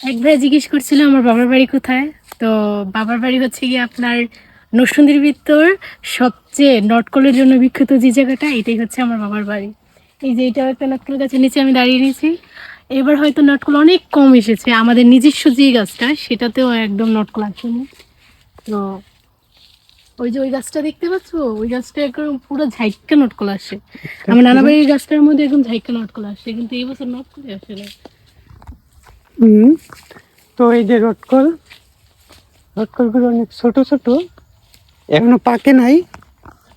এক ভাই জিজ্ঞেস করছিল আমার বাবার বাড়ি কোথায়। তো বাবার বাড়ি হচ্ছে গিয়ে আপনার নরসিংদীর ভিতর সবচেয়ে নটকলের জন্য বিখ্যাত যে জায়গাটা, এটাই হচ্ছে আমার বাবার বাড়ি। এই যে এটা একটা নটকল গাছের নিচে আমি দাঁড়িয়ে নিয়েছি। এবার হয়তো নটকল অনেক কম এসেছে, আমাদের নিজস্ব যে গাছটা সেটাতেও একদম নটকল আসেনি। তো ওই যে ওই গাছটা দেখতে পাচ্ছ, ওই গাছটা একদম পুরো ঝাইক্কা নটকল আসে। আমার নানা বাড়ির গাছটার মধ্যে একদম ঝাইক্কা নটকল আসে, কিন্তু এই বছর নটকলে আসে না। তো এই যে রটকলগুলো অনেক ছোট ছোট, এখনো পাকে নাই।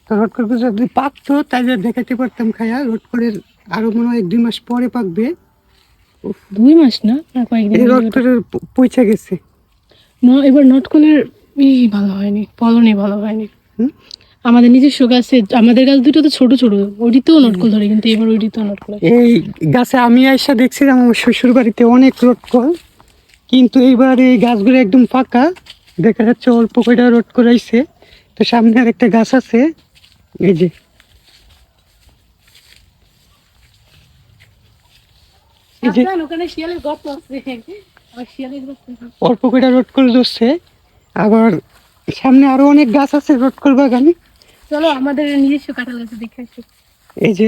তো রটকলগুলো যদি পাকতো তাহলে দেখাতে পারতাম খায়া। রটকলের আরো মনে হয় 1-2 মাস পরে পাকবে। 2 মাস না, আর কয়েকদিন এই হলে ওটা। রটকলের পচে গেছে। না, এবার নটকলের ভালো হয়নি, ফলনই ভালো হয়নি। হুম? আমাদের নিজস্ব গাছে, আমাদের গাছ দুটো তো ছোট ছোট, ওইটিতেও নটকল ধরে, কিন্তু এবার ওইটিতেও নটকল আসে। এই গাছে আমি আইসা দেখছিলাম আমার শ্বশুর বাড়িতে অনেক রটকল, কিন্তু এইবার এই গাছগুলো একদম ফাঁকা। দেখা যাচ্ছে অল্প কয়টা রটকল আইছে। তো সামনে আর একটা গাছ আছে, এই যে ওখানে শিয়ালের গর্ত আছে, আর শিয়ালের গর্ত। অল্প কয়টা রটকল ধরছে। আবার সামনে আরো অনেক গাছ আছে রটকল বাগানে। চলো আমাদের নিজস্ব কাঁঠাল গাছে দেখে আসি। এই যে